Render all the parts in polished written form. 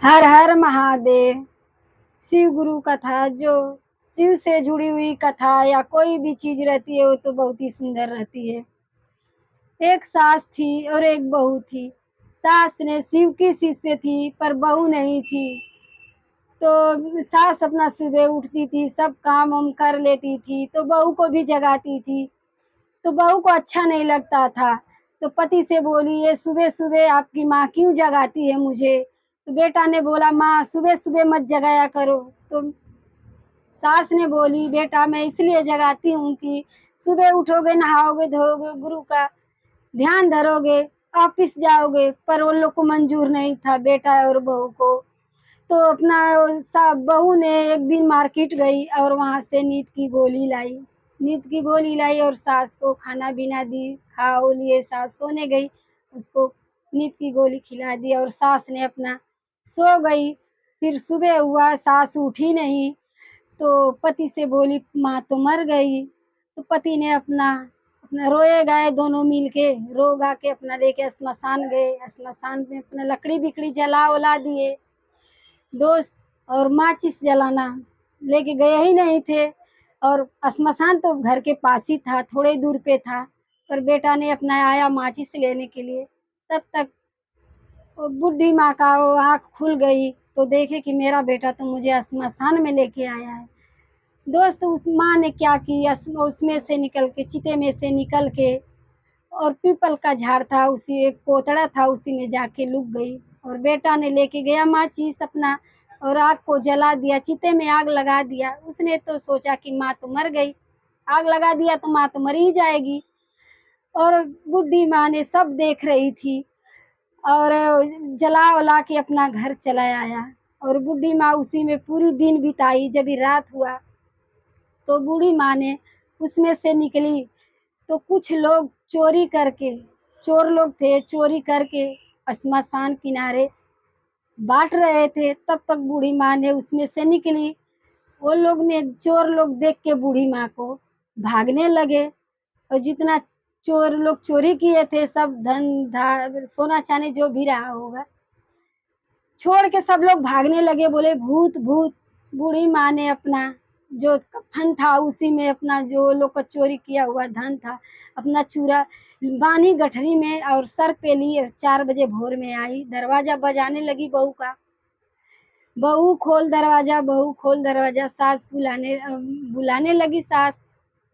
हर हर महादेव। शिव गुरु कथा जो शिव से जुड़ी हुई कथा या कोई भी चीज रहती है वो तो बहुत ही सुंदर रहती है। एक सास थी और एक बहू थी। सास ने शिव की शिष्य थी पर बहू नहीं थी। तो सास अपना सुबह उठती थी, सब काम हम कर लेती थी, तो बहू को भी जगाती थी। तो बहू को अच्छा नहीं लगता था, तो पति से बोली, ये सुबह सुबह आपकी माँ क्यों जगाती है मुझे? तो बेटा ने बोला, माँ सुबह सुबह मत जगाया करो। तो सास ने बोली, बेटा मैं इसलिए जगाती हूँ कि सुबह उठोगे, नहाओगे धोओगे, गुरु का ध्यान धरोगे, ऑफिस जाओगे। पर उन लोग को मंजूर नहीं था, बेटा और बहू को। तो अपना बहू ने एक दिन मार्केट गई और वहां से नींद की गोली लाई। नींद की गोली लाई और सास को खाना बीना दी, खाओ लिए सास सोने गई। उसको नींद की गोली खिला दी और सास ने अपना सो गई। फिर सुबह हुआ, सास उठी नहीं। तो पति से बोली, माँ तो मर गई। तो पति ने अपना अपना रोए गए, दोनों मिल के रो गा के अपना लेके श्मशान गए। श्मशान में अपना लकड़ी बिकड़ी जला उला दिए। दोस्त और माचिस जलाना लेके गए ही नहीं थे। और श्मशान तो घर के पास ही था, थोड़े दूर पे था। पर बेटा ने अपना आया माचिस लेने के लिए। तब तक वो बुढ़ी माँ का वो आँख खुल गई, तो देखे कि मेरा बेटा तो मुझे श्मशान में लेके आया है। दोस्त उस माँ ने क्या की, उसमें से निकल के, चिते में से निकल के, और पीपल का झाड़ था, उसी एक कोतड़ा था, उसी में जाके लुक गई। और बेटा ने लेके गया माचिस अपना और आग को जला दिया, चिते में आग लगा दिया। उसने तो सोचा कि माँ तो मर गई, आग लगा दिया तो माँ तो मर ही जाएगी। और बुढ़ी माँ ने सब देख रही थी और जला वला के अपना घर चला आया। और बुढ़ी माँ उसी में पूरी दिन बिताई। जब रात हुआ तो बूढ़ी माँ ने उसमें से निकली, तो कुछ लोग चोरी करके, चोर लोग थे, चोरी करके श्मशान किनारे बांट रहे थे। तब तक बूढ़ी माँ ने उसमें से निकली। वो लोग ने, चोर लोग देख के बूढ़ी माँ को भागने लगे। और जितना चोर लोग चोरी किए थे, सब धन धा सोना चांदी जो भी रहा होगा, छोड़ के सब लोग भागने लगे, बोले भूत भूत। बूढ़ी माँ ने अपना जो कफन था उसी में अपना जो लोग का चोरी किया हुआ धन था, अपना चूरा बांधी गठरी में और सर पे लिए। 4 बजे भोर में आई, दरवाजा बजाने लगी बहू का। बहू खोल दरवाजा, बहू खोल दरवाजा। सास बुलाने लगी सास।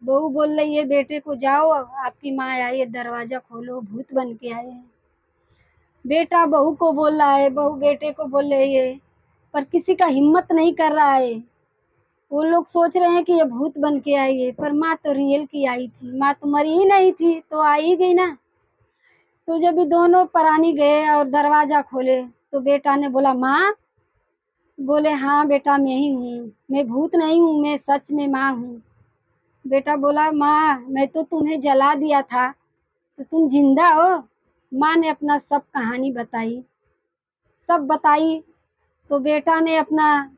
बहू बोल रही है बेटे को, जाओ आपकी माँ आई है, दरवाजा खोलो, भूत बन के आए हैं। बेटा बहू को बोल रहा है, बहू बेटे को बोल रही है, पर किसी का हिम्मत नहीं कर रहा है। वो लोग सोच रहे हैं कि ये भूत बन के आई है, पर माँ तो रियल की आई थी, माँ तो मरी ही नहीं थी, तो आ ही गई ना। तो जब ये दोनों परानी गए और दरवाजा खोले, तो बेटा ने बोला, माँ? बोले, हाँ बेटा मैं ही हूँ, मैं भूत नहीं हूँ, मैं सच में माँ हूँ। बेटा बोला, माँ मैं तो तुम्हें जला दिया था, तो तुम जिंदा हो? माँ ने अपना सब कहानी बताई, सब बताई। तो बेटा ने अपना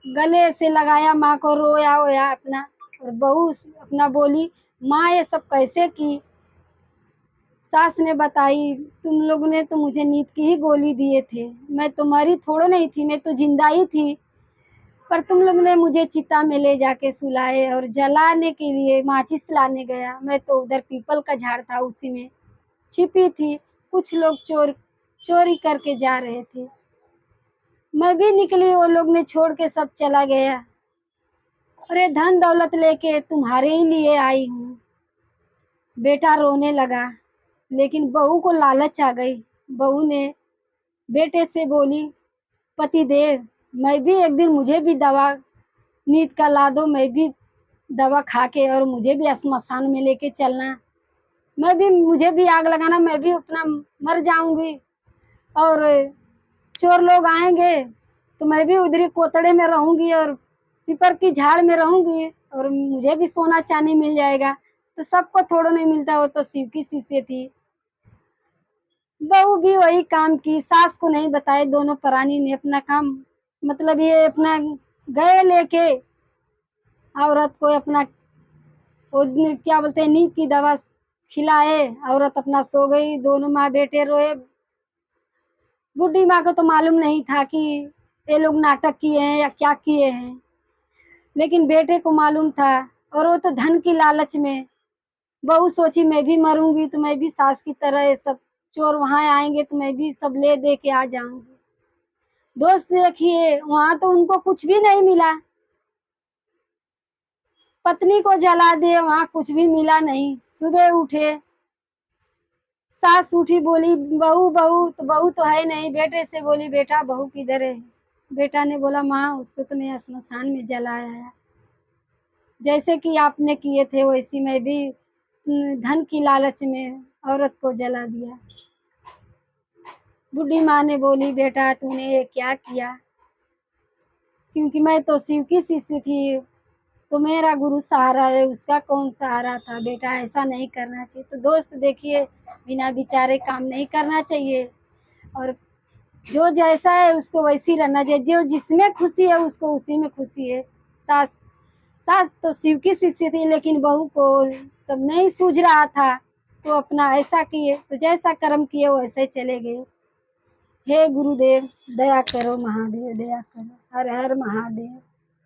गले से लगाया माँ को, रोया वोया अपना। और बहू अपना बोली, माँ ये सब कैसे की? सास ने बताई, तुम लोगों ने तो मुझे नींद की ही गोली दिए थे, मैं तो मरी थोड़ो नहीं थी, मैं तो जिंदा ही थी। पर तुम लोग ने मुझे चिता में ले जाके सुलाए और जलाने के लिए माचिस लाने गया, मैं तो उधर पीपल का झाड़ था उसी में छिपी थी। कुछ लोग चोरी करके जा रहे थे, मैं भी निकली, वो लोग ने छोड़ के सब चला गया। अरे धन दौलत लेके तुम्हारे ही लिए आई हूँ। बेटा रोने लगा, लेकिन बहू को लालच आ गई। बहू ने बेटे से बोली, पति देव मैं भी एक दिन, मुझे भी दवा नींद का ला दो, मैं भी दवा खा के, और मुझे भी श्मशान में लेके चलना, मैं भी, मुझे भी आग लगाना, मैं भी अपना मर जाऊंगी। और चोर लोग आएंगे तो मैं भी उधरी कोतड़े में रहूंगी और पीपर की झाड़ में रहूंगी, और मुझे भी सोना चांदी मिल जाएगा। तो सबको थोड़ा नहीं मिलता, वो तो शिव की शिष्य थी। बहू भी वही काम की, सास को नहीं बताए। दोनों परानी ने अपना काम, मतलब ये अपना गए लेके औरत को अपना, वो क्या बोलते हैं, नींद की दवा खिलाए, औरत अपना सो गई। दोनों माँ बेटे रोए, बूढ़ी माँ को तो मालूम नहीं था कि ये लोग नाटक किए हैं या क्या किए हैं, लेकिन बेटे को मालूम था। और वो तो धन की लालच में बहू सोची मैं भी मरूंगी तो मैं भी सास की तरह ये सब चोर वहां आएंगे तो मैं भी सब ले दे के आ जाऊंगी। दोस्त देखिए वहां तो उनको कुछ भी नहीं मिला, पत्नी को जला दिए, वहां कुछ भी मिला नहीं। सुबह उठे, सास उठी, बोली बहू बहू, तो बहू तो है नहीं। बेटे से बोली बेटा बहू किधर है? बेटा ने बोला माँ उसको तो मैं स्मशान में जलाया है। जैसे कि आपने किए थे वैसी मैं भी धन की लालच में औरत को जला दिया। बूढ़ी माँ ने बोली बेटा तूने ये क्या किया? क्योंकि मैं तो शिव की शिष्य थी, तो मेरा गुरु सहारा है, उसका कौन सहारा था? बेटा ऐसा नहीं करना चाहिए। तो दोस्त देखिए बिना विचारे काम नहीं करना चाहिए, और जो जैसा है उसको वैसी रहना चाहिए। जो जिसमें खुशी है उसको उसी में खुशी है। सास सास तो शिव की शिष्य थी, लेकिन बहू को सब नहीं सूझ रहा था, तो अपना ऐसा किए, तो जैसा कर्म किए वैसे चले गए। हे गुरुदेव दया करो, महादेव दया करो, हर हर महादेव।